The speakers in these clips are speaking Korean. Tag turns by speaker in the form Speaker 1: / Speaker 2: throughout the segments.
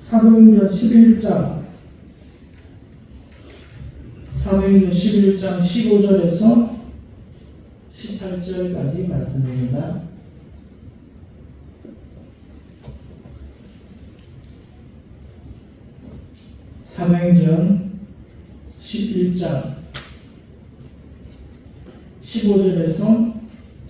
Speaker 1: 사도행전 11장 15절에서 18절까지 말씀입니다. 사도행전 11장 15절에서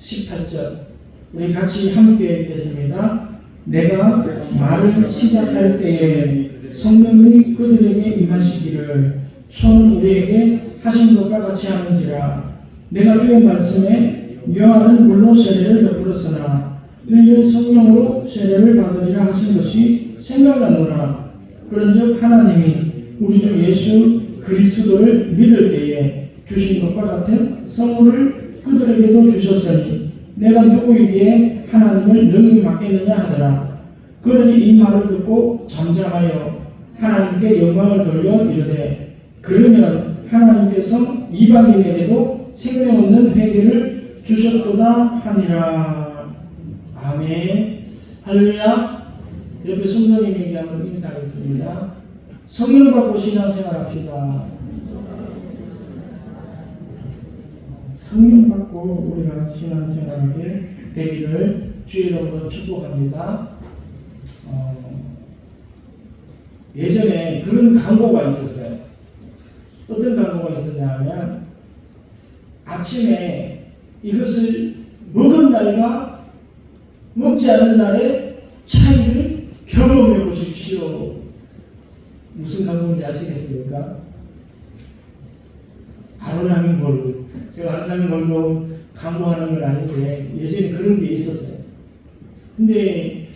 Speaker 1: 18절 우리 같이 함께 읽겠습니다. 내가 말을 시작할 때에 성령이 그들에게 임하시기를 처음 우리에게 하신 것과 같이 하는지라. 내가 주의 말씀에 요한은 물로 세례를 베풀었으나 너희는 성령으로 세례를 받으리라 하신 것이 생각나노라. 그런즉 하나님이 우리 주 예수 그리스도를 믿을 때에 주신 것과 같은 선물을 그들에게도 주셨으니 내가 누구에게 하나님을 능히 맡겠느냐 하더라. 그들이 이 말을 듣고 잠잠하여 하나님께 영광을 돌려 이르되 그러면 하나님께서 이방인에게도 생명 없는 회개를 주셨도다 하니라. 아멘. 할렐루야. 옆에 성도님에게 한번 인사하겠습니다. 성령 받고 신앙생활 합시다. 성령 받고 우리가 신앙생활하게 되기를 주의 이름으로 축복합니다. 예전에 그런 광고가 있었어요. 어떤 광고가 있었냐 하면 아침에 이것을 먹은 날과 먹지 않은 날의 차이를 경험해 보십시오. 무슨 광고인지 아시겠습니까? 아로나민 골드. 제가 아로나민 골드 광고하는 건 아닌데 예전에 그런 게 있었어요. 근데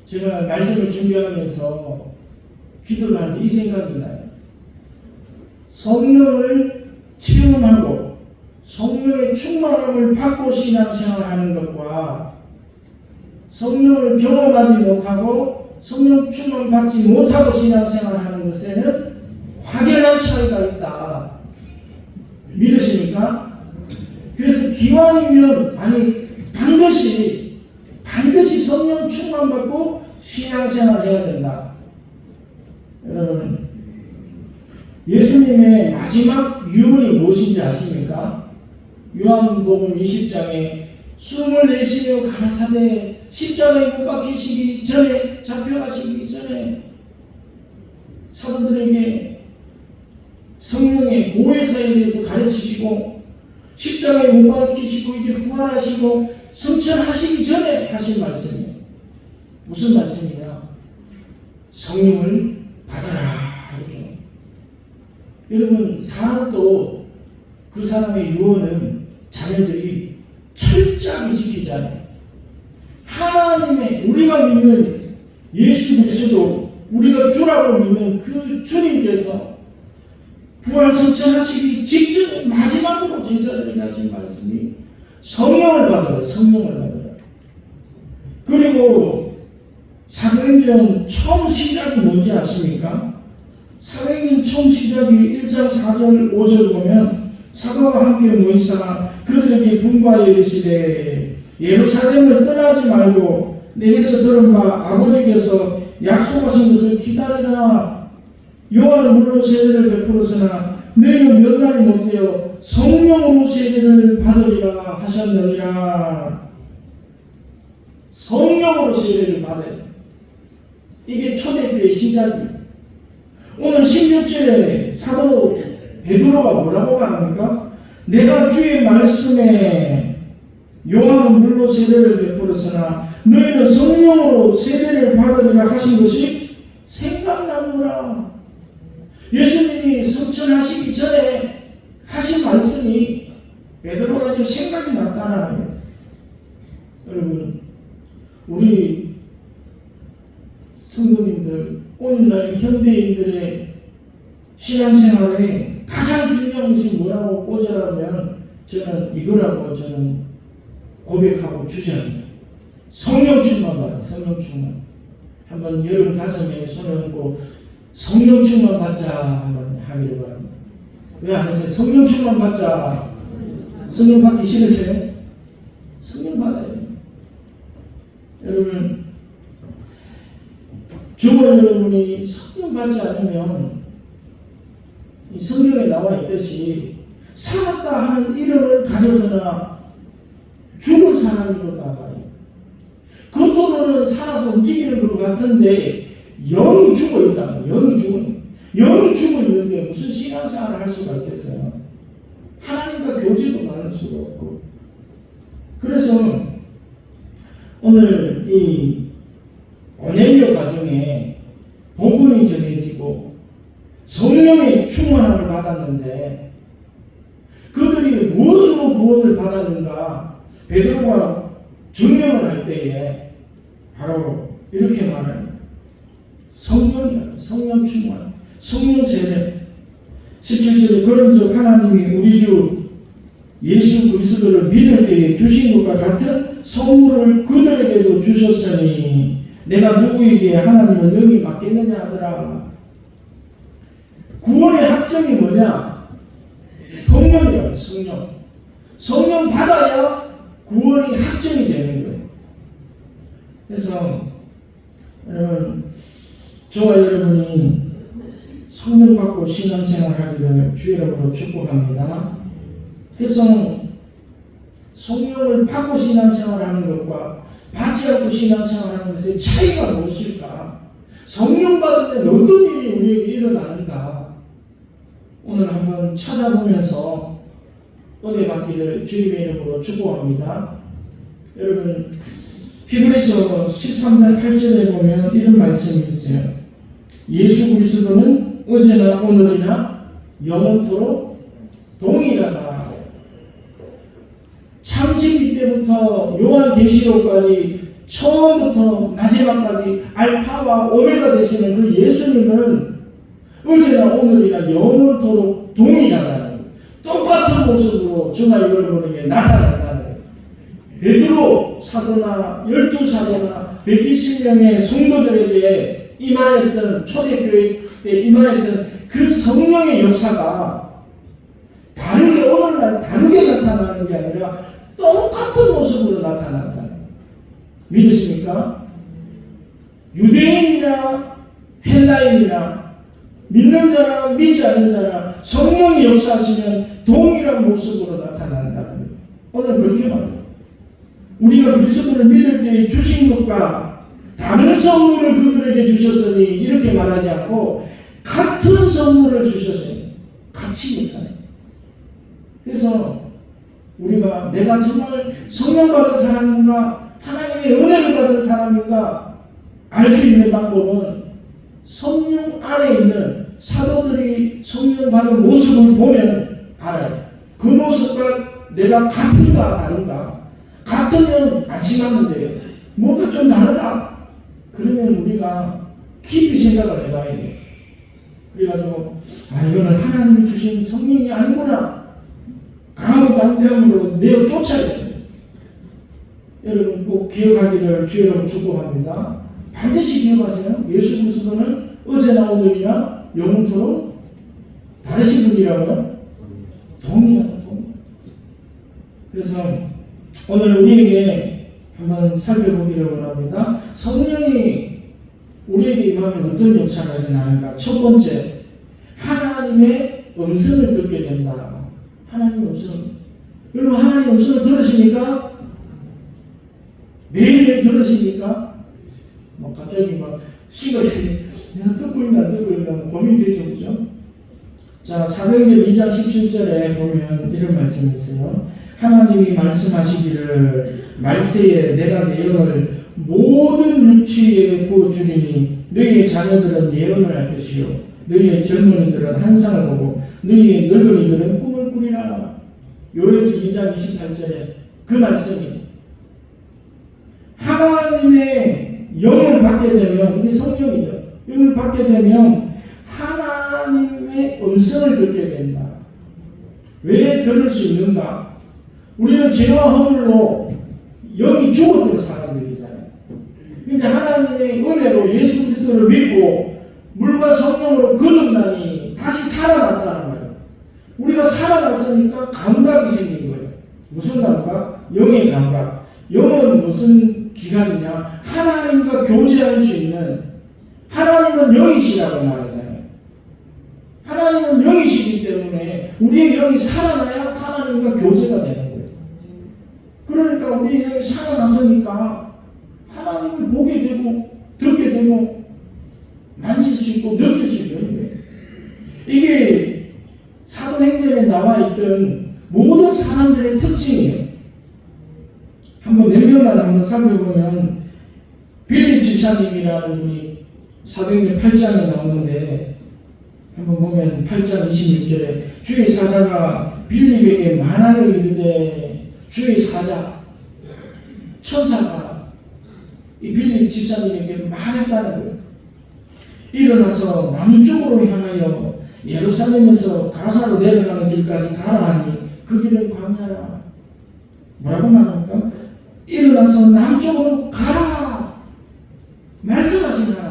Speaker 1: 제가 말씀을 준비하면서 기도를 하는데 이 생각이 나요. 성령을 체험하고 성령의 충만함을 받고 신앙생활하는 것과 성령을 경험하지 못하고 성령 충만 받지 못하고 신앙생활하는 것에는 확연한 차이가 있다. 믿으십니까? 그래서 기왕이면 반드시 성령 충만 받고 신앙생활해야 된다. 여러분, 예수님의 마지막 유언이 무엇인지 아십니까? 요한복음 20장에 숨을 내쉬며 가라사대 십자가에 못 박히시기 전에 잡혀가시기 전에 사도들에게 성령의 보혜사에 대해서 가르치시고 십자가에 못 박히시고 이제 부활하시고 성천하시기 전에 하신 말씀이에요. 무슨 말씀이냐? 성령을 받아라. 이렇게. 여러분, 사람도 그 사람의 유언은 자녀들이 철저하게 지키잖아요. 하나님의 우리가 믿는 예수 그리스도 우리가 주라고 믿는 그 주님께서 부활 성천하시기 직전에 마지막으로 제자들에게 하신 말씀이 성령을 받아라. 성령을 받아라. 그리고 사도행전 처음 시작이 뭔지 아십니까? 사도행전 처음 시작이 1장 4절 5절 보면 사도와 함께 모이사 그들에게 분과하여 이르시되 예루살렘을 떠나지 말고 내게서 들은 바 아버지께서 약속하신 것을 기다리라. 요한은 물로 세례를 베풀었으나 너희는 몇 날이 못되어 성령으로 세례를 받으리라 하셨느니라. 성령으로 세례를 받아요. 이게 초대교회의 시작이에요. 오늘 16절에 사도 베드로가 뭐라고 말합니까? 내가 주의 말씀에 요한은 물로 세례를 베풀었으나 너희는 성령으로 세례를 받으리라 하신 것이 생각나노라. 예수님이 성천하시기 전에 하신 말씀이 베드로가 지금 생각이 났다는 거예요. 여러분, 우리 성도님들, 오늘날 현대인들의 신앙생활에 가장 중요한 것이 뭐라고 꽂으라면 저는 이거라고 저는 고백하고 주장합니다. 성령 충만 받아. 성령 충만. 한번 여러분 가슴에 손을 얹고 성령 충만 받자 한번 하기를 바랍니다. 왜 안 하세요? 성령 충만 받자. 성령 받기 싫으세요? 성령 받아야 돼요. 여러분, 저와 여러분이 성령 받지 않으면 이 성경에 나와 있듯이 살았다 하는 이름을 가져서나 죽은 사람이로다가 겉으로는 살아서 움직이는 것 같은데 영이 죽어 있다. 영이 죽어 있는데 무슨 신앙생활을 할 수가 있겠어요? 하나님과 교제도 나눌 수가 없고. 그래서 오늘 이 고넬료 가정에 복음이 전해지고 성령의 충만함을 받았는데 그들이 무엇으로 구원을 받았는가? 베드로가 증명을 할 때에 바로 이렇게 말합니다. 성령이야. 성령 충만, 성령 세례. 17절에 그런즉 하나님이 우리 주 예수 그리스도를 믿을 때에 주신 것과 같은 선물을 그들에게도 주셨으니 내가 누구에게 하나님을 능히 맡겠느냐 하더라. 구원의 학점이 뭐냐? 성령이라고. 성령 받아야 구원이 학점이 되는 거예요. 그래서 여러분, 저와 여러분이 성령 받고 신앙생활 하기를 주의 이름으로 축복합니다. 그래서 성령을 받고 신앙생활하는 것과 받지 않고 신앙생활하는 것의 차이가 무엇일까? 성령 받을 때 어떤 일이 우리에게 일어나는가? 오늘 한번 찾아보면서 은혜 받기를 주님의 이름으로 축복합니다. 여러분, 히브리서 13장 8절에 보면 이런 말씀이 있어요. 예수 그리스도는 어제나 오늘이나 영원토록 동일하다. 창세기 때부터 요한계시록까지 처음부터 마지막까지 알파와 오메가 되시는 그 예수님은 어제나 오늘이나 영원토록 동일하다는 거예요. 똑같은 모습으로 저와 여러분에게 나타난다는 거예요. 베드로 사도나 12사도나 120명의 성도들에게 임하였던 초대교회 때 임하였던 그 성령의 역사가 다르게 오늘날 다르게 나타나는 게 아니라 똑같은 모습으로 나타난다. 믿으십니까? 유대인이나 헬라인이나 믿는 자나 믿지 않는 자나 성령이 역사하시면 동일한 모습으로 나타난다. 오늘 그렇게 말해요. 우리가 그리스도를 믿을 때 주신 것과 다른 선물을 그들에게 주셨으니 이렇게 말하지 않고 같은 선물을 주셨어요. 같이 역사해요. 그래서 우리가 내가 정말 성령 받은 사람인가 하나님의 은혜를 받은 사람인가 알 수 있는 방법은 성령 안에 있는 사도들이 성령 받은 모습을 보면 알아요. 그 모습과 내가 같은가 다른가. 같으면 안심하면 돼요. 뭔가 좀 다르다. 그러면 우리가 깊이 생각을 해봐야 돼요. 그래가지고 이거는 하나님이 주신 성령이 아니구나. 강한 당대함으로 내어 쫓아야 돼요. 여러분 꼭 기억하기를 주여로 축복합니다. 반드시 기억하세요. 예수 그리스도는 어제나 오늘이나 영원토록 다르신 분이라고요? 동일하다. 그래서 오늘 우리에게 한번 살펴보기를 원합니다. 성령이 우리에게 임하면 어떤 역사가 일어나는가? 첫 번째, 하나님의 음성을 듣게 된다. 하나님의 음성. 여러분 하나님의 음성을 들으십니까? 매일매일 들으십니까? 갑자기 시각이 내가 듣고 있나 안 듣고 있나 고민되죠, 그죠? 자, 사도행전 2장 17절에 보면 이런 말씀이 있어요. 하나님이 말씀하시기를 말세에 내가 내 영을 모든 육체에 부어주리니 너희의 자녀들은 예언을 할 것이요 너희의 젊은이들은 환상을 보고 너희의 늙은이들은 꿈을 꾸리라. 요한계시록 2장 28절에 그 말씀이 하나님의 영을 받게 되면 이게 성령이죠. 영을 받게 되면 하나님의 음성을 듣게 된다. 왜 들을 수 있는가? 우리는 죄와 허물로 영이 죽었던 사람들이잖아요. 그런데 하나님의 은혜로 예수 그리스도를 믿고 물과 성령으로 거듭나니 다시 살아났다는 거예요. 우리가 살아났으니까 감각이 생긴 거예요. 무슨 감각? 영의 감각. 영은 무슨 기관이냐? 하나님과 교제할 수 있는 하나님은 영이시라고 말하잖아요. 하나님은 영이시기 때문에 우리의 영이 살아나야 하나님과 교제가 되는 거예요. 그러니까 우리의 영이 살아났으니까 하나님을 보게 되고 듣게 되고 만질 수 있고 느낄 수 있는 거예요. 이게 사도행전에 나와 있던 모든 사람들의 특징이에요. 한번 몇 명만 한번 살펴보면 빌립 집사님이라는 분이 사도행전 8장에 나오는데 한번 보면 8장 26절에 주의 사자가 빌립에게 말하여 이르되 주의 사자 천사가 이 빌립 집사님에게 말했다는 거예요. 일어나서 남쪽으로 향하여 예루살렘에서 가사로 내려가는 길까지 가라 하니 그 길은 광야라. 뭐라고 말합니까? 일어나서 남쪽으로 가라 말씀하신 하나님.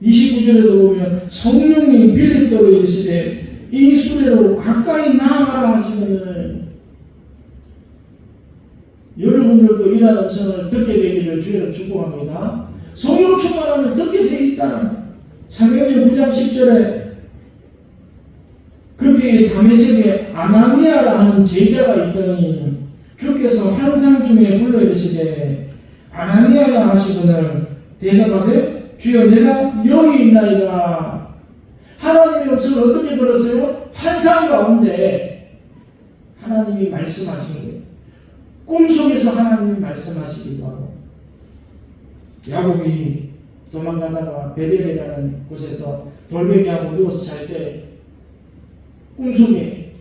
Speaker 1: 29절에도 보면 성령이 빌립도로 이르시되 이 수레로 가까이 나아가라 하시면은 여러분들도 이러한 음성을 듣게 되기를 주의로 축복합니다. 성령 충만함을 듣게 되어 있다는 사도행전 9장 10절에 그렇게 다메섹에 아나니아라는 제자가 있더니 주께서 환상 중에 불러 이르시되 아나니아라 하시거늘 대답하되 주여 내가 여기 있나이다. 하나님의 음성을 어떻게 들었어요? 환상 가운데 하나님이 말씀하신 거예요. 꿈속에서 하나님이 말씀하시기도 하고 야곱이 도망가다가 베델이라는 곳에서 돌베개하고 누워서 잘 때 꿈속에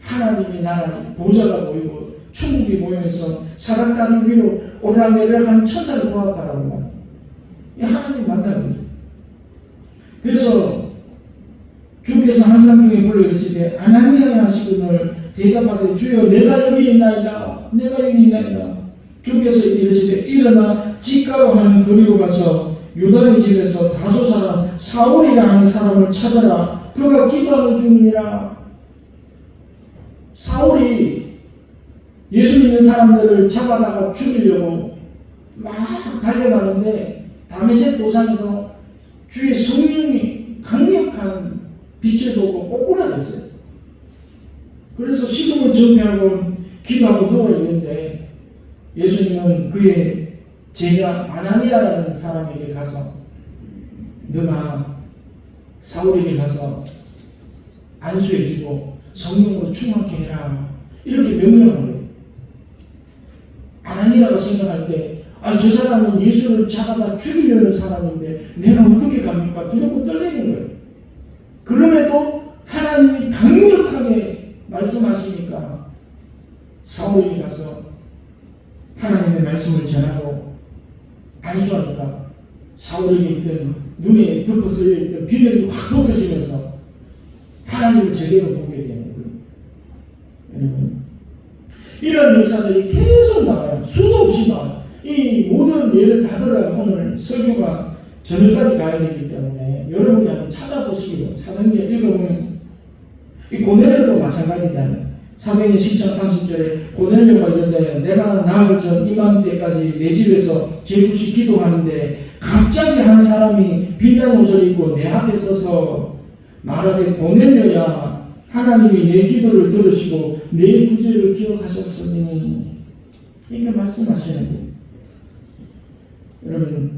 Speaker 1: 하나님이 나라의 보좌가 보이고 천국이 보이면서 사람들 위로 오르락내리락 천사를 보았다라고 말합니다. 이 하나님 만나는 거죠. 그래서 주께서 환상 중에 불러 이르시되 아나니아 하시거늘 대답하되 주여 내가 여기 있나이다. 내가 여기 있나이다. 주께서 이르시되 일어나 직가로 하는 거리로 가서 유다의 집에서 다소 사람 사울이라는 사람을 찾아라. 그가 기도하는 중이니라. 사울이 예수 믿는 사람들을 잡아다가 죽이려고 막 달려가는데 다메섹 도상에서 주의 성령이 강력한 빛을 보고 꼬꾸라졌어요. 그래서 식음을 전폐하고 기도하고 누워있는데 예수님은 그의 제자 아나니아라는 사람에게 가서 너가 사울에게 가서 안수해주고 성령으로 충만케 해라 이렇게 명령한 거예요. 아나니아가 생각할 때 저 사람은 예수를 잡아다 죽이려는 사람인데 내가 어떻게 갑니까? 두렵고 떨리는 거예요. 그럼에도 하나님이 강력하게 말씀하시니까 사울이 가서 하나님의 말씀을 전하고 안수하니까 사울에게 있던 눈에 덮어 쓰여 있던 비련이 확 벗겨지면서 하나님을 제대로 보게 되는 거예요. 이런 역사들이 계속 나와요. 수도 없이 나와요. 이 모든 예를 다 들어야 오늘 설교가 저녁까지 가야 되기 때문에 여러분이 한번 찾아보시기로 사도행전 읽어보면서 이 고넬료도 마찬가지잖아요. 사도행전 10장 30절에 고넬료가 이런데 내가 나흘 전 이맘때까지 내 집에서 제국시 기도하는데 갑자기 한 사람이 빛난 옷을 입고 내 앞에 서서 말하되 고넬료야 하나님이 내 기도를 들으시고 내 구제를 기억하셨으니 이렇게 말씀하시는 거예요. 여러분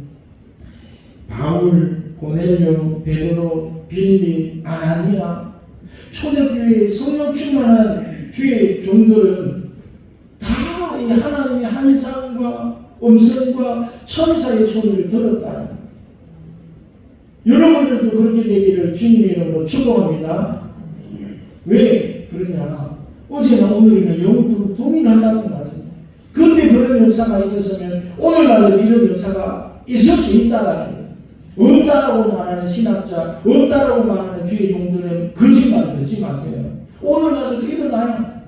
Speaker 1: 바울, 고넬료, 베드로, 빌립, 아나니아 초대교회의 성령 충만한 주의 종들은 다 이 하나님의 환상과 음성과 천사의 소리를 들었다. 여러분들도 그렇게 되기를 주님의 이름으로 축복합니다. 왜 그러냐? 어제나 오늘이나 영원토록 동일하다는 말입니다. 그때 그런 역사가 있었으면 오늘날에도 이런 역사가 있을 수 있다는 거예요. 없다라고 말하는 신학자, 없다라고 말하는 주의 종들은 거짓말 듣지 마세요. 오늘날에도 일어나요.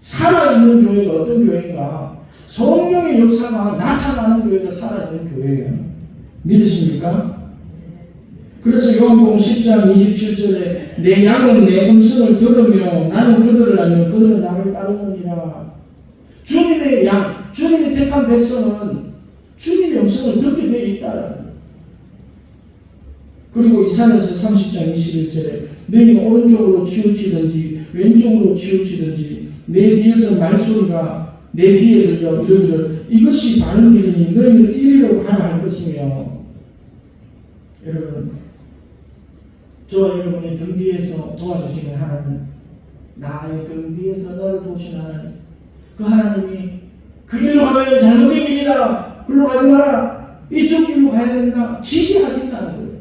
Speaker 1: 살아있는 교회가 어떤 교회인가? 성령의 역사가 나타나는 교회가 살아있는 교회예요. 믿으십니까? 그래서 요한복음 10장 27절에 내 양은 내 음성을 들으며 나는 그들을 알며 그들은 나를 따르느니라. 주님의 양, 주님의 택한 백성은 주님의 음성을 듣게 되어 있다라는 거예요. 그리고 이사야서 30장 21절에 너희가 오른쪽으로 치우치든지 왼쪽으로 치우치든지 내 뒤에서 말소리가 내 귀에 들려 이러기를 이것이 바른 길이니 너희는 이리로 가라 할 것이며. 여러분, 저와 여러분의 등 뒤에서 도와주시는 하나님, 나의 등 뒤에서 너를 도우시는 하나님, 그 하나님이 그 길로 가면 잘못된 길이다, 글로 가지 마라, 이쪽 길로 가야 된다 지시하신다는 거예요.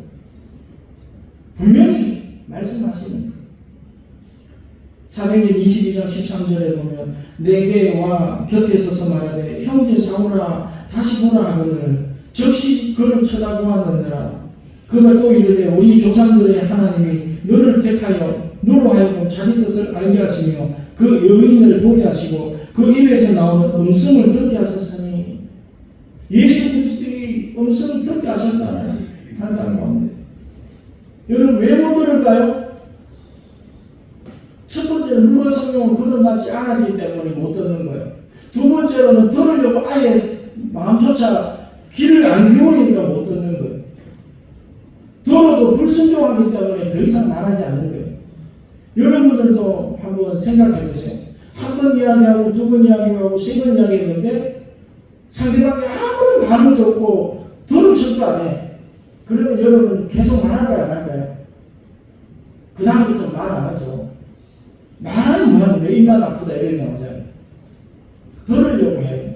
Speaker 1: 분명히 말씀하시는 거예요. 사도행전 22장 13절에 보면 내게 와 곁에 서서 말하되 형제 사울아 다시 보라 하거늘 즉시 그를 쳐다보았느니라. 그가 또 이르되 우리 조상들의 하나님이 너를 택하여 너로 하여금 자기 뜻을 알게 하시며 그 여인을 보게 하시고 그 입에서 나오는 음성을 듣게 하셨으니, 예수 그리스도의 음성을 듣게 하셨다는 한 사람 가운데 여러분 왜 못 들을까요? 첫 번째는 누가 성령을 거듭나지 않았기 때문에 못 듣는 거예요. 두 번째로는 들으려고 아예 마음조차 귀를 안 기울이니까 못 듣는 거예요. 들어도 불순종하기 때문에 더 이상 말하지 않는 거예요. 여러분들도 한번 생각해 보세요. 한 번 이야기하고 두 번 이야기하고 세 번 이야기했는데 상대방이 아무런 반응도 없고 들은 척도 안 해. 그러면 여러분 계속 말할까요 안 할까요? 그 다음부터 말 안 하죠. 말하는 뭐하는 왜 입만 아프다 이렇게 나오잖아요. 들으려고 해요.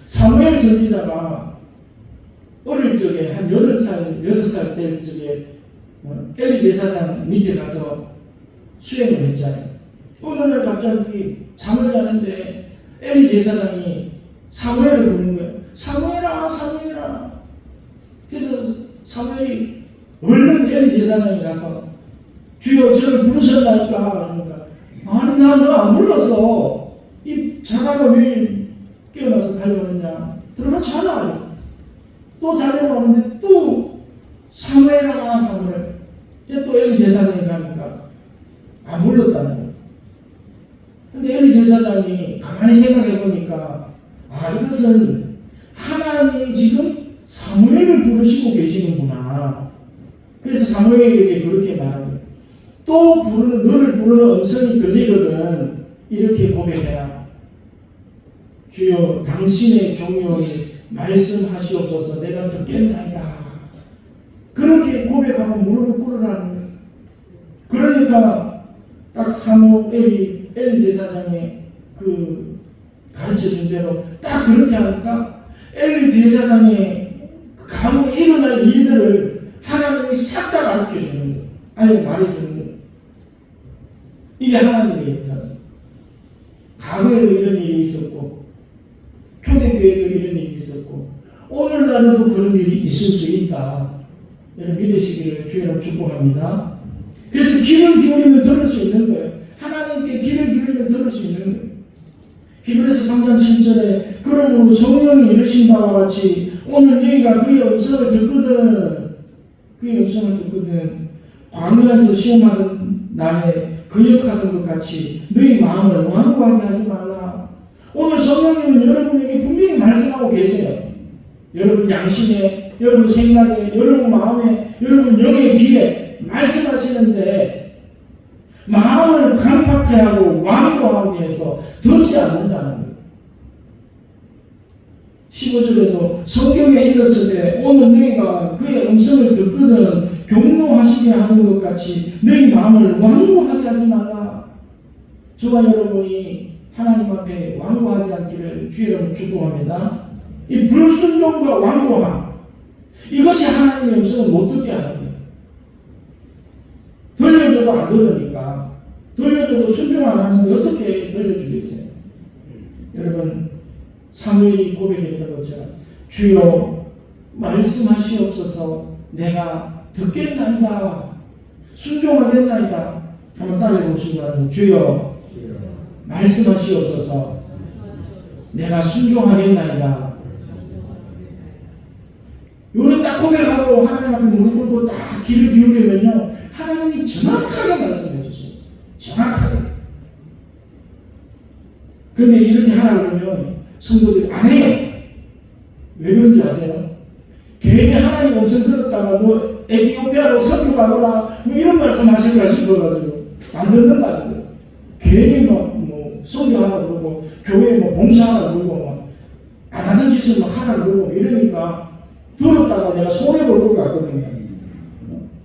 Speaker 1: 사무엘 선지자가 어릴 적에 한 8살, 6살 될 적에 엘리 제사장 밑에 가서 수행을 했잖아요. 어느 날 갑자기 잠을 자는데 엘리 제사장이 사무엘을 부르는 거예요. 사무엘아, 사무엘아. 그래서 사무엘이 얼른 엘리 제사장이 가서 주여 저를 부르셨다니까. 그러니까 아니 나 너 안 불렀어. 이 자다가 왜 깨어나서 달려오느냐. 들어가 자라. 또 자려고 하는데 또 사무엘아 사무엘. 이제 또 엘리 제사장이 가니까 안 불렀다는 거예요. 근데 엘리 제사장이 가만히 생각해 보니까 이것은 하나님이 지금 사무엘을 부르시고 계시는구나. 그래서 사무엘에게 그렇게 말하는 거예요. 또 부르는, 너를 부르는 음성이 들리거든 이렇게 고백해라. 주여 당신의 종용이 말씀하시옵소서 내가 듣겠나이다. 그렇게 고백하고 무릎을 꿇으라는 거예요. 그러니까 딱 사무엘이 엘리 제사장의 그 가르쳐준 대로 딱 그렇게 하니까 엘리 제사장의 가문에 일어날 일들을 하나님이 싹 다 가르쳐 주는 거예요. 아니 말해 주는 거예요. 이게 하나님의 역사예요. 과거에도 이런 일이 있었고 초대교회도 이런 일이 있었고 오늘날에도 그런 일이 있을 수 있다. 여러분 믿으시기를 주의로 축복합니다. 그래서 귀를 기울이면 들을 수 있는 거예요. 하나님께 귀를 기울이면 들을 수 있는 거예요. 히브리서 3장 7절에 그러므로 성령이 이르신 바와 같이 오늘 너희가 그의 음성을 듣거든, 그의 음성을 듣거든 광야에서 시험하던 날에 근역하던 것 같이 너희 마음을 완고하게 하지 말라. 오늘 성령님은 여러분에게 분명히 말씀하고 계세요. 여러분 양심에, 여러분 생각에, 여러분 마음에, 여러분 영의 귀에 말씀하시는데 마음을 강팍해 하고 완고하게 해서 듣지 않는다는 거예요. 15절에도 성경에 읽었을 때 오늘 너희가 그의 음성을 듣거든 경노하시게 하는 것 같이 너희 마음을 완고하게 하지 말라. 저와 여러분이 하나님 앞에 완고하지 않기를 주의 이름으로 축복합니다. 이 불순종과 완고함, 이것이 하나님의 음성을 못 듣게 하는 거예요. 들려줘도 안 들으니까, 들려줘도 순종 안 하는데 어떻게 들려주겠어요? 여러분 사무엘이 고백했던 것처럼 주여 말씀하시옵소서 내가 듣겠나이다, 순종하겠나이다. 한번 따라해 보시기 바랍니다. 주여 말씀하시옵소서 내가 순종하겠나이다. 요런 딱 고백하고 하나님 앞에 무릎 꿇고 딱 귀를 기울이면요 하나님이 정확하게 말씀해 주세요. 정확하게. 근데 이렇게 하라 그러면 성도들이 안 해요. 왜 그런지 아세요? 괜히 하나님 음성 들었다가 너 에티오피아로 선교 가거라 뭐 이런 말씀 하실까 싶어가지고 안 듣는 거 아니에요. 괜히 뭐 선교하라 그러고 교회에 뭐 봉사하라 그러고 안 하던 짓을 막 하라 그러고 이러니까 들었다가 내가 손해볼 것 같거든요.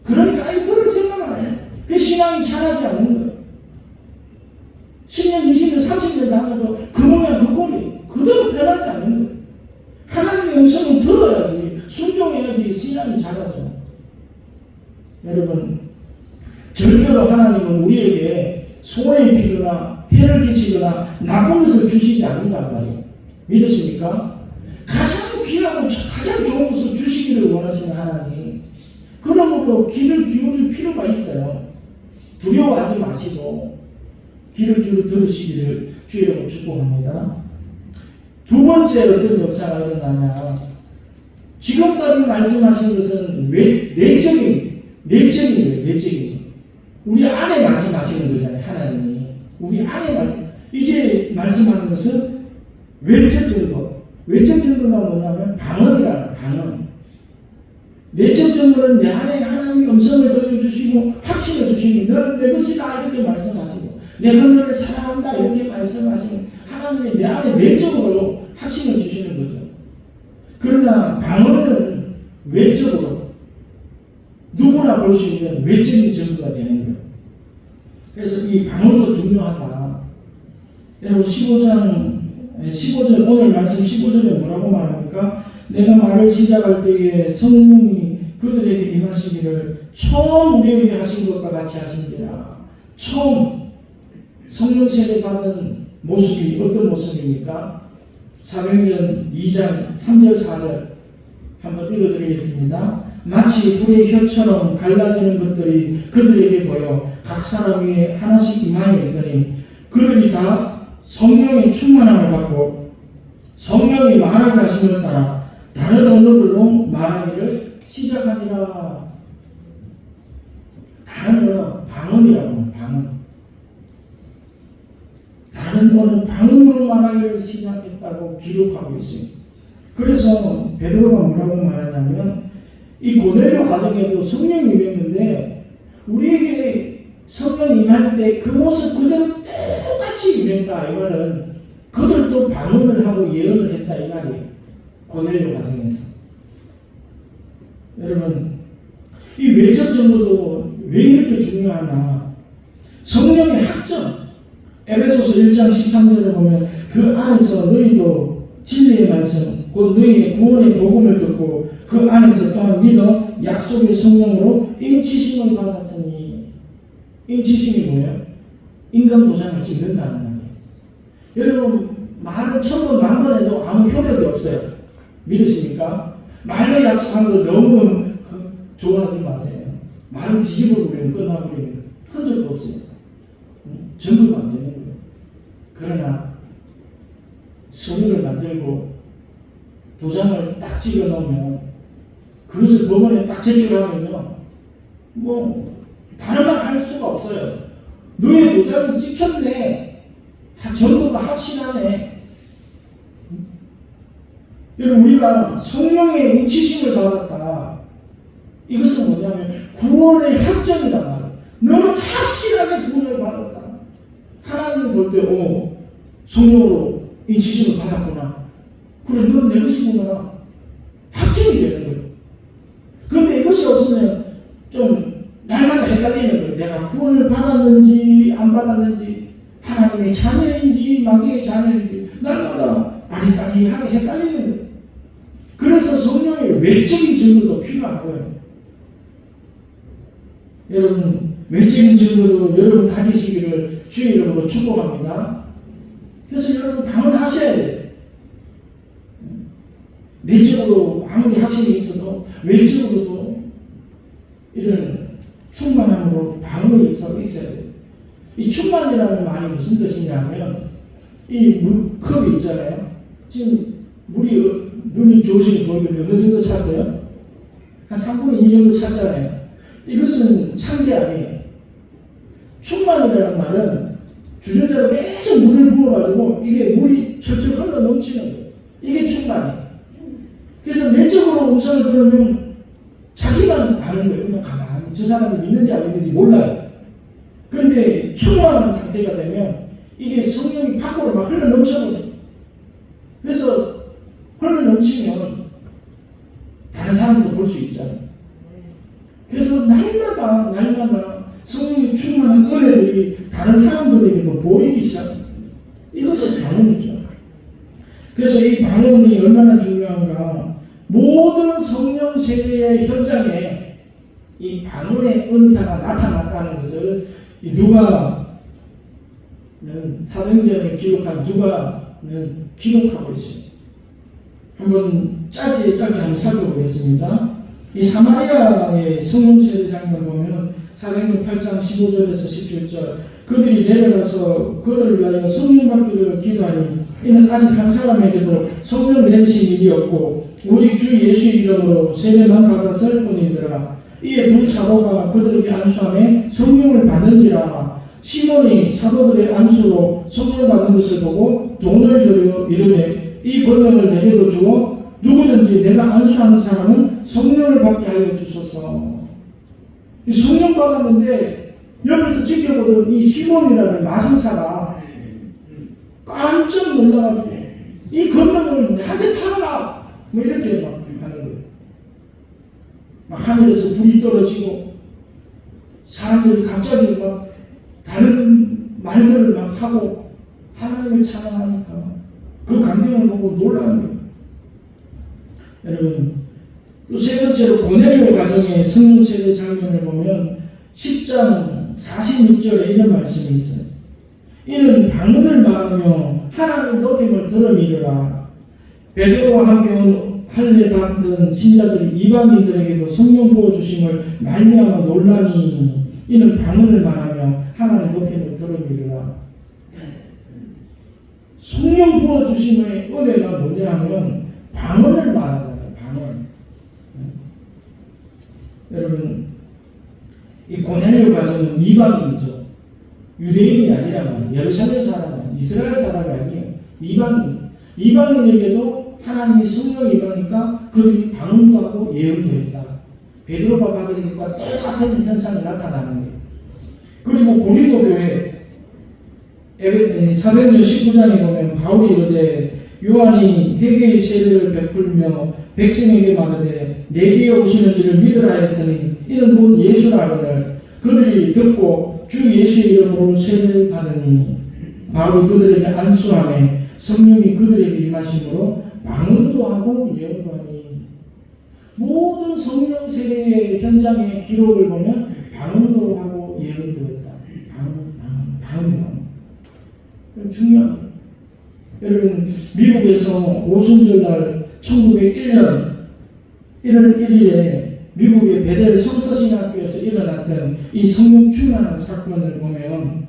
Speaker 1: 그러니까 아예 들을 생각 안 해요. 그 신앙이 자라지 않는 거예요. 10년, 20년, 30년 다녀도 그 모양 그 꼴이 그대로 변하지 않는 거예요. 하나님의 음성을 들어야지, 순종해야지 신앙이 자라죠. 여러분, 절대로 하나님은 우리에게 손해 입히거나 해를 끼치거나 나쁜 것을 주시지 않는단 말이에요. 믿으십니까? 가장 귀하고 가장 좋은 것을 주시기를 원하시는 하나님. 그러므로 귀를 기울일 필요가 있어요. 두려워하지 마시고 귀를 기울여 들으시기를 주의 이름으로 축복합니다. 두 번째 어떤 역사가 일어나냐. 지금까지 말씀하신 것은 내적인. 우리 안에 말씀하시는 거잖아요. 하나님이. 우리 안에 이제 말씀하는 것은 외적 증거. 외적 증거가 뭐냐면 방언이라는 방언. 내적 증거는 내 안에 하나님의 음성을 들려주시고 확신을 주시고 너는 내 것이다 이렇게 말씀하시고 내가 너를 사랑한다 이렇게 말씀하시는 하나님이 내 안에 내적으로 확신을 주시는 거죠. 그러나 방언은 외적으로 누구나 볼 수 있는 외적인 증거가 되는 거예요. 그래서 이 방언도 중요하다. 여러분 15절 오늘 말씀 15절에 뭐라고 말합니까? 내가 말을 시작할 때에 성령이 그들에게 임하시기를 처음 우리에게 하신 것과 같이 하신지라. 처음 성령 세례 받은 모습이 어떤 모습입니까? 사도행전 2장 3절 4절 한번 읽어드리겠습니다. 마치 불의 혀처럼 갈라지는 것들이 그들에게 보여 각 사람 위에 하나씩 임하여 있더니 그들이 다 성령의 충만함을 받고 성령이 말하게 하심을 따라 다른 언어들로 말하기를 시작하니라. 다른 언어, 방언이라고 방언. 다른 언어, 방언으로 말하기를 시작했다고 기록하고 있어요. 그래서 베드로가 뭐라고 말하냐면 이 고넬료 가정에도 성령이 임했는데 우리에게 성령 임할 때 그 모습 그대로 똑같이 임했다. 이 말은 그들도 방언을 하고 예언을 했다 이 말이에요. 고넬료 가정에서. 여러분 이 외적 정보도 왜 이렇게 중요하나. 성령의 학점 에베소서 1장 13절에 보면 그 안에서 너희도 진리의 말씀 곧 너희의 구원의 복음을 듣고 그 안에서 또한 믿어 약속의 성령으로 인치심을 받았으니. 인치심이 뭐예요? 인간 도장을 찍는다는 말이에요. 여러분 말은 천번 만번 해도 아무 효력이 없어요. 믿으십니까? 말로 약속한 거 너무 좋아하지 마세요. 말은 뒤집어 버리면 끝나버리면 흔적도 없어요. 증거가 안 되는 거예요. 그러나 서류를 만들고 도장을 딱 찍어 놓으면 그것을 법원에 딱 제출하면요 뭐 다른 말 할 수가 없어요. 너의 도장이 찍혔네. 증거가 확실하네. 여러분 우리가 성령의 인치심을 받았다. 이것은 뭐냐면 구원의 확정이란 말이에요. 너는 확실하게 구원을 받았다. 하나님 볼 때 성령으로 인치심을 받았구나. 그래 넌 내 것이구나. 확정이 되는 거예요. 그런데 이것이 없으면 좀 날마다 헷갈리는 거예요. 내가 구원을 받았는지 안 받았는지 하나님의 자녀인지 마귀의 자녀인지 날마다 아리까리하게 헷갈리는 거예요. 그래서 성령의 외적인 증거도 필요한 거예요. 여러분 외적인 증거도 여러분 가지시기를 주의 이름으로 축복합니다. 그래서 여러분 방언하셔야 돼요. 내적으로 아무리 확신이 있어도 외적으로도 이런 충만함으로 방언이 있어야 돼요. 이 충만이라는 말이 무슨 뜻이냐면 이 물컵이 있잖아요. 지금 물이 좋으신 분들이 어느 정도 찼어요? 한 3분의 2 정도 찼잖아요. 이것은 찬 게 아니에요. 충만이라는 말은 주전자로 계속 물을 부어가지고 이게 물이 철철 흘러 넘치는 거예요. 이게 충만이에요. 그래서 내적으로 우선 그러면 자기만 아는 거예요. 그냥 가만히 저 사람이 믿는지 안 믿는지 몰라요. 그런데 충만한 상태가 되면 이게 성령이 밖으로 막 흘러 넘쳐버려요. 그래서 흘러 넘치면 다른 사람도 볼 수 있잖아요. 그래서 날마다 성령이 충만한 은혜들이 다른 사람들에게도 보이기 시작합니다. 이것이 방언이죠. 그래서 이 방언이 얼마나 중요한가. 모든 성령 세례의 현장에 이 방언의 은사가 나타났다는 것을 누가는 사도행전에 기록한 누가는 기록하고 있습니다. 한번 짧게 한번 살펴보겠습니다. 이 사마리아의 성령 세례 장면을 보면 사도행전 8장 15절에서 17절 그들이 내려가서 그들을 위하여 성령 받기를 기도하니 이는 아직 한 사람에게도 성령 내리신 일이 없고 오직 주 예수의 이름으로 세례만 받았을 뿐이더라. 이에 두 사도가 그들에게 안수하며 성령을 받는지라. 시몬이 사도들의 안수로 성령 받는 것을 보고 돈을 들여 이르되 이 권능을 내게도 주어 누구든지 내가 안수하는 사람은 성령을 받게 하여 주소서. 성령 받았는데 옆에서 지켜보던 이 시몬이라는 마술사가 깜짝 놀라가지고 이 권능을 나한테 팔아라 뭐 이렇게 막 하는 거예요. 막 하늘에서 불이 떨어지고 사람들이 갑자기 막 다른 말들을 막 하고 하나님을 찬양하니까 그 광경을 보고 놀라는 거예요. 여러분 또 세 번째로 고넬료 가정의 성령 세례 장면을 보면 10장 46절에 이런 말씀이 있어요. 이는 방언을 말하며 하나님 높임을 들음이더라. 베드로와 함께 온 할례 받은 신자들이 이방인들에게도 성령 부어주심을 말미암아 놀라니 이는 방언을 말하며 하나님 높임을 들음이더라. 성령 부어주심의 은혜가 뭐냐면 방언을 말한다. 방언. 여러분 이 고넬료 가정은 이방인이죠. 유대인이 아니라 말이에요. 예루살렘 사람은 이스라엘 사람이 아니에요. 이방인에게도 하나님이 성령을 입으니까 그들이 방언도 하고 예언도 했다. 베드로가 받은 것과 똑같은 현상이 나타나는 거예요. 그리고 고린도 교회 사도행전 19장에 보면 바울이 이르되 요한이 회개의 세례를 베풀며 백성에게 말하되 내게 오시는 이를 믿으라 했으니 이는 곧 예수라 하거늘 그들이 듣고 주 예수의 이름으로 세례를 받으니 바울이 그들에게 안수하며 성령이 그들에게 임하심으로 방언도 하고 예언도 하니 모든 성령 세례의 현장의 기록을 보면 방언도 하고 예언도 했다. 방언. 중요한 거예요. 여러분 미국에서 오순절날 1901년 1월 1일에 미국의 베델 성서신학교에서 일어났던 이 성령 충만한 사건을 보면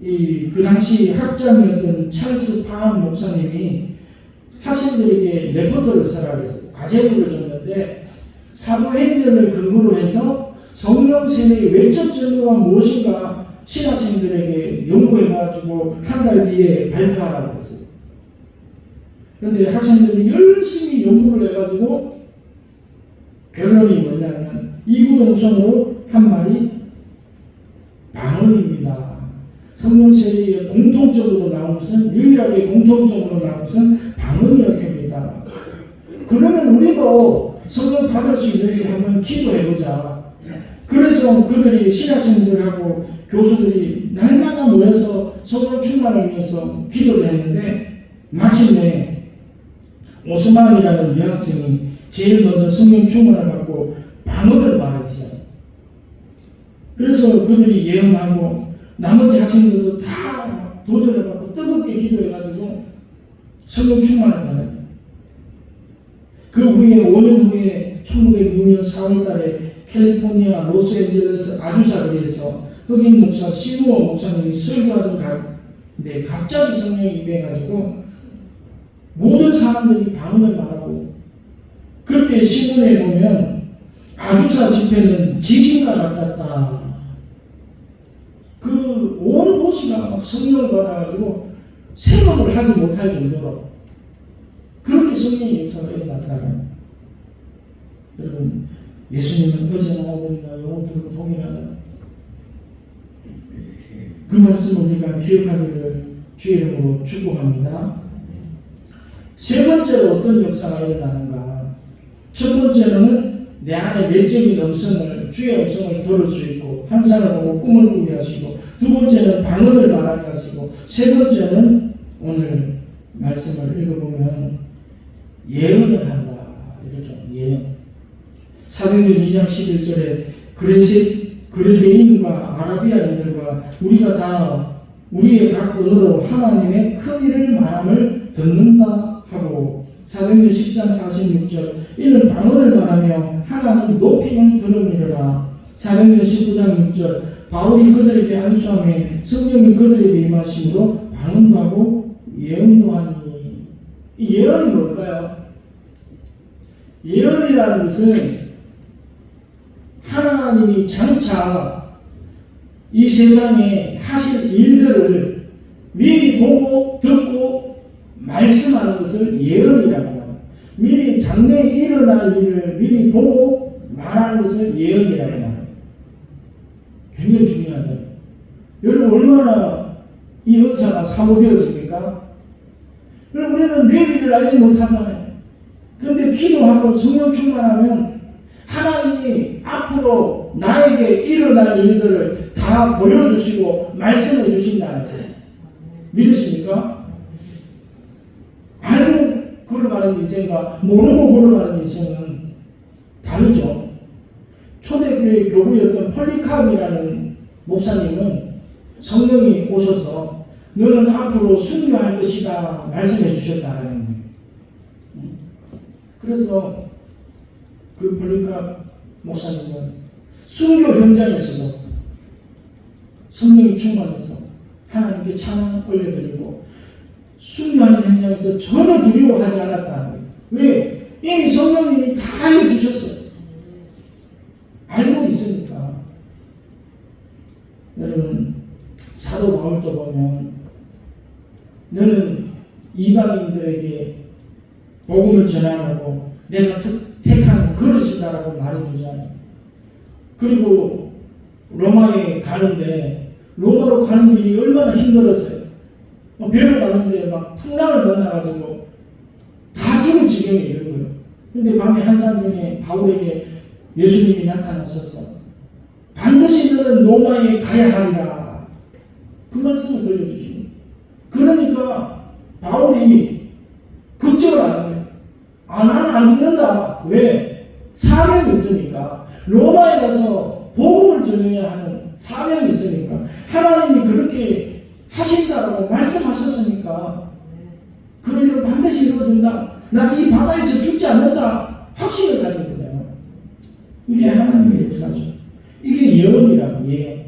Speaker 1: 그 당시 학장이었던 찰스 파함 목사님이 학생들에게 레포트를 쓰라고 했어요. 과제물을 줬는데 사도행전을 근거로 해서 성령 세례의 외적 증거가 무엇인가 신학생들에게 연구해가지고 한 달 뒤에 발표하라고 했어요. 그런데 학생들이 열심히 연구를 해가지고 결론이 뭐냐면 이구동성으로 한 말이 방언입니다. 성령 세례에 공통적으로 나온 것은 유일하게 공통적으로 나온 것은 방언이었습니다. 그러면 우리도 성령 받을 수 있는지 한번 기도해보자. 그래서 그들이 신학생들하고 교수들이 날마다 모여서 성령 충만을 위해서 기도를 했는데 마침내 오스만이라는 여학생이 제일 먼저 성령 충만을 받고 방언을 말하지. 그래서 그들이 예언하고 나머지 학생들도 다 도전을 받고 뜨겁게 기도해가지고 성령 충만을 받아요. 그 후에 5년 후에 1906년 4월 달에 캘리포니아 로스앤젤레스 아주사거리에서 흑인 목사 시무어 목사님이 설교하던 가운데 갑자기 성령이 임해가지고 모든 사람들이 방언을 말하고 그때 신문에 보면 아주사 집회는 지진과 같았다. 그 온 도시가 막 성령을 받아가지고 생업을 하지 못할 정도로 그렇게 성령의 역사가 일어났다는 여러분, 예수님은 어제나 오늘이나 영원토록 동일하다. 그 말씀 우리가 기억하기를 주의 이름으로 축복합니다. 세 번째로 어떤 역사가 일어나는가? 첫 번째는 내 안에 내적인 음성을, 주의 음성을 들을 수 있고 환상을 보고 꿈을 꾸게 하시고, 두 번째는 방언을 말하게 하시고, 세 번째는 오늘 말씀을 읽어보면 예언을 한다. 이렇게 예언. 사도행전 2장 11절에 그레세인과 아라비아인들과 우리가 다 우리의 각 언어로 하나님의 큰 일을 말함을 듣는다 하고, 사도행전 10장 46절 이는 방언을 말하며 하나님 높임을 들음이라. 사도행전 19장 6절 바울이 그들에게 안수하며 성령이 그들에게 임하심으로 방언도 하고 예언도 하니. 이 예언이 뭘까요? 예언이라는 것은 하나님이 장차 이 세상에 하실 일들을 미리 보고 듣고 말씀하는 것을 예언이라고 합니다. 미리 장래에 일어날 일을 미리 보고 말하는 것을 예언이라고 합니다. 굉장히 중요하죠. 여러분, 얼마나 이 은사가 사모되어집니까? 그럼 우리는 내일을 알지 못하잖아요. 그런데 기도하고 성령 충만하면 하나님이 앞으로 나에게 일어날 일들을 다 보여주시고 말씀해 주신다는 거예요. 믿으십니까? 알고 걸어가는 인생과 모르고 걸어가는 인생은 다르죠. 초대교회 교부였던 폴리카이라는 목사님은 성령이 오셔서 너는 앞으로 순교할 것이다 말씀해 주셨다는 거예요. 그래서 그 폴리카 목사님은 순교 현장에서도 성령이 충만해서 하나님께 찬양 올려드리고 순교하는 현장에서 전혀 두려워하지 않았다는 거예요. 왜? 이미 성령님이 다 알려주셨어요. 알고 있으니까. 여러분, 사도 바울도 보면 너는 이방인들에게 복음을 전하라고 내가 택한 그릇이다라고 말해주잖아요. 그리고 로마에 가는데 로마로 가는 길이 얼마나 힘들었어요. 배로 가는데 막 풍랑을 만나가지고 다 죽을 지경에 이른 거예요. 근데 밤에 한 사람 중에 바울에게 예수님이 나타나셨어. 반드시 너는 로마에 가야 하리라. 그 말씀을 들려주시고. 그러니까 바울이 걱정을 안 해요. 나는 안 죽는다. 왜? 사명이 있으니까. 로마에 가서 복음을 전해야 하는 사명이 있으니까. 하나님이 그렇게 하신다고 말씀하셨으니까 그 일을 반드시 이루어준다. 난 이 바다에서 죽지 않는다. 확신을 가지고 그래요. 이게 하나님의 역사죠. 이게 예언이라고. 예언.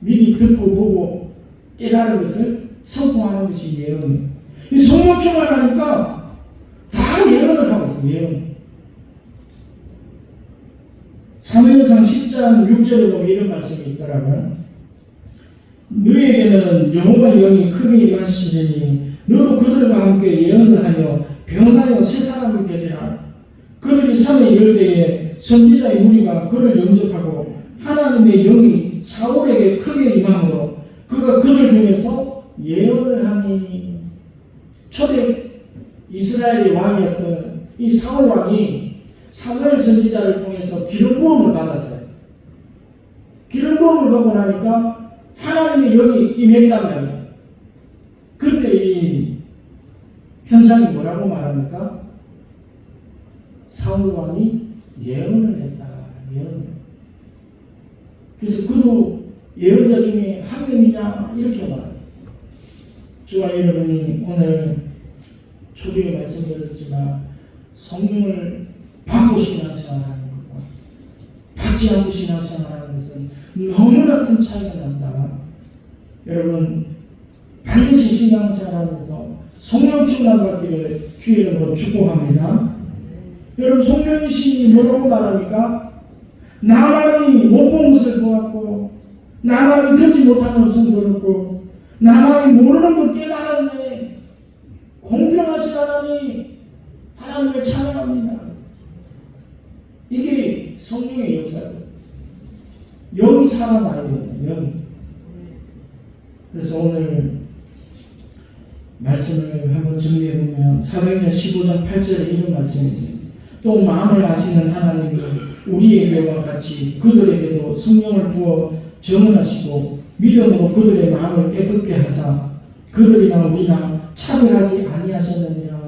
Speaker 1: 미리 듣고 보고 깨달은 것을 선포하는 것이 예언이에요. 이 성령 충만하니까 다 예언을 하고 있어요. 예언. 사무엘상 10장 6절에 보면 이런 말씀이 있더라고요. 너에게는 여호와의 영이 크게 임하시리니 너도 그들과 함께 예언을 하여 변하여 새 사람이 되리라. 그들이 산에 이를 때에 선지자의 무리가 그를 영접하고 하나님의 영이 사울에게 크게 임함으로 그가 그들 중에서 예언을 하니. 초대 이스라엘의 왕이었던 이 사울 왕이 사무엘 선지자를 통해서 기름 부음을 받았어요. 기름 부음을 받고 나니까 하나님의 영이 임했단 말이에요. 그때 이 현상이 뭐라고 말합니까? 사울 왕이 예언을 했다. 예언을. 그래서 그도 예언자 중에 한 명이냐 이렇게 말해요. 저와 여러분이 오늘 초기에 말씀드렸지만 성령을 받고 신앙생활하는 것과 받지 않고 신앙생활하는 것은 너무나 큰 차이가 난다. 여러분, 반드시 신앙생활하면서 성령 충만 받기를 주의 이름으로 축복합니다. 여러분, 성령의 신이 뭐라고 말합니까? 나만이 못 본 것을 보았고 나만이 듣지 못한 것을 들었고 나만이 모르는 것 깨달았네. 공평하신 하나님을 찬양합니다. 이게 성령의 역사예요. 영이 살아나야 돼요. 영이. 그래서 오늘 말씀을 한번 정리해보면 사도행전 15장 8절에 이런 말씀이 있습니다. 또 마음을 아시는 하나님이 우리에게와 같이 그들에게도 성령을 부어 증언하시고 믿음으로 그들의 마음을 깨끗게 하사 그들이나 우리나 차별하지 아니하셨느니라.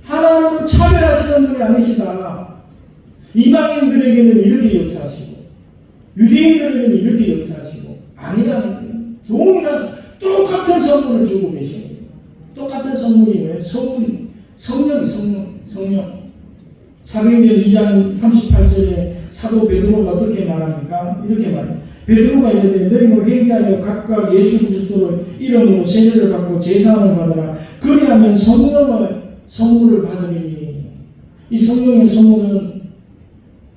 Speaker 1: 하나님은 차별하시는 분이 아니시다. 이방인들에게는 이렇게 역사하시고 유대인들에게는 이렇게 역사하시고 아니라는 거예요. 동일한 똑같은 선물을 주고 계십니다. 똑같은 선물이 왜? 성령. 사도행전 2장 38절에 사도 베드로가 어떻게 말합니까? 이렇게 말해요. 베드로가 이르되 너희는 회개하여 각각 예수 그리스도의 이름으로 세례를 받고 제사함을 받으라. 그리하면 성령의 선물을 받으리니. 이 성령의 선물은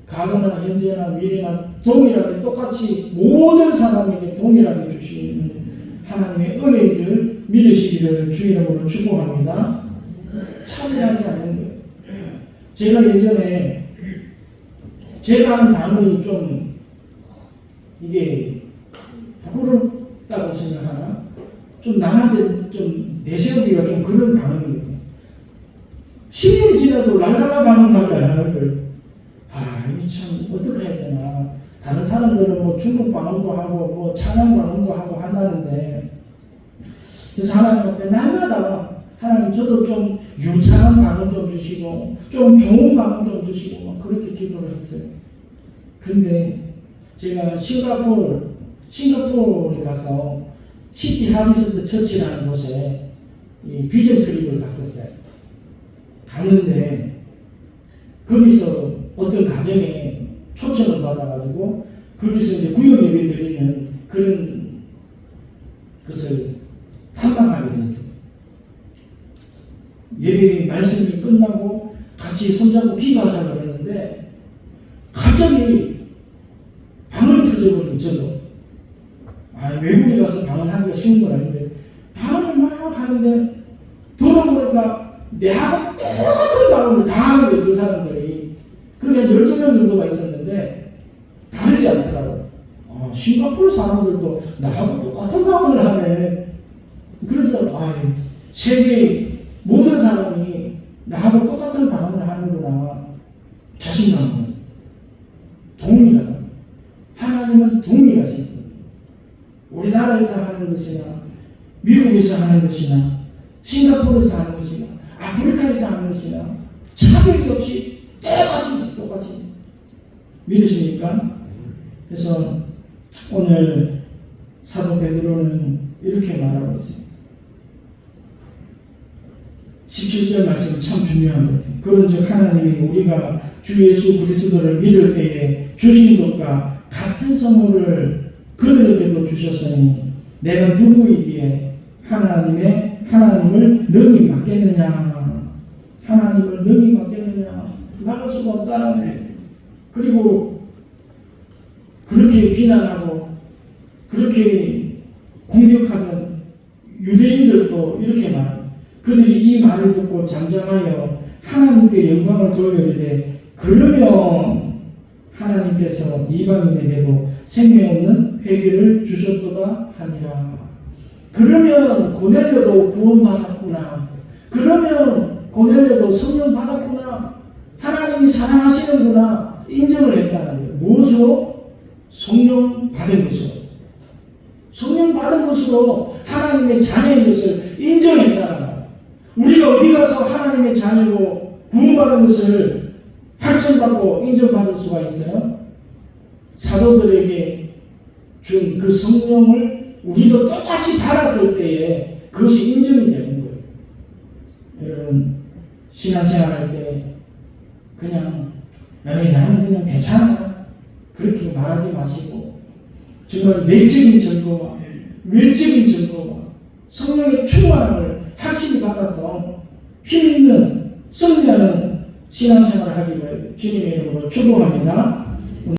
Speaker 1: 과거나 현재나 미래나 동일하게 똑같이 모든 사람에게 동일하게 주시는 하나님의 은혜인 줄 믿으시기를 주 이름으로 축복합니다. 참여하지 않는 거예요. 제가 예전에 제가 하는 방언이 좀 이게 부끄럽다고 생각하나? 좀 남한테 좀 내세우기가 좀 그런 방언이거든요. 10년이 지나도 랄랄라 방언밖에 안 하는 거예요. 이게 참 어떻게 해야 되나. 다른 사람들은 뭐 중국 방언도 하고 뭐 찬양 방언도 하고 한다는데, 그래서 하나님 앞에 날마다 하나님 저도 좀 유창한 방언 좀 주시고 좀 좋은 방언 좀 주시고 막 그렇게 기도를 했어요. 근데 제가 싱가포르에 가서 시티 하비스트 처치라는 곳에 이 비전 트립을 갔었어요. 갔는데 거기서 어떤 가정에 초청을 받아가지고 거기서 이제 구역 예배 드리는 그런 것을 탐방하게 됐어요. 예배 말씀이 끝나고 같이 손잡고 기도하자고 그랬는데 갑자기 방언이 터져버린 저도. 외국에 가서 방언하기가 쉬운 건 아닌데 방언을 막 하는데 들어보니까 내하고 똑같은 방언을 다 하는 거예요. 그 사람들이. 그게 12명 정도가 있었는데 다르지 않더라고요. 싱가포르 사람들도 나하고 똑같은 방언을 하네. 그래서 세계 모든 사람이 나하고 똑같은 방언을 하는구나. 자신감은 동일하다. 하나님은 동일하신 거예요. 우리나라에서 하는 것이나 미국에서 하는 것이나 싱가포르에서 하는 것이나 아프리카에서 하는 것이나 차별이 없이 똑같이 믿으십니까? 그래서 오늘 사도 베드로는 이렇게 말하고 있습니다. 17절 말씀이 참 중요한 것 같아요. 그런즉 하나님이 우리가 주 예수 그리스도를 믿을 때에 주신 것과 같은 선물을 그들에게도 주셨으니 내가 누구이기에 하나님을 능히 맡겠느냐. 하나님을 능히 맡겠느냐. 막을 수가 없다는 거예요. 그리고 그렇게 비난하고 그렇게 공격하던 유대인들도 이렇게 말해요. 그들이 이 말을 듣고 잠잠하여 하나님께 영광을 돌려야 그러면 하나님께서 이방인에게도 생명 없는 회개를 주셨도다 하니라. 그러면 고넬료도 구원받았구나. 그러면 고넬료도 성령 받았구나. 하나님이 사랑하시는구나. 인정을 했다는 거예요. 무엇으로? 성령 받은 것으로. 성령 받은 것으로 하나님의 자녀인 것을 인정했다는 거예요. 우리가 어디 가서 하나님의 자녀고 구원받은 것을 확정받고 인정받을 수가 있어요? 사도들에게 준 그 성령을 우리도 똑같이 받았을 때에 그것이 인정이 되는 거예요. 여러분 신앙생활할 때 그냥 나는 그냥 괜찮아 그렇게 말하지 마시고 정말 내적인 증거와 외적인 증거와 성령의 충만함을 확실히 받아서 힘있는 승리하는 신앙생활을 하기를 주님의 이름으로 축복합니다.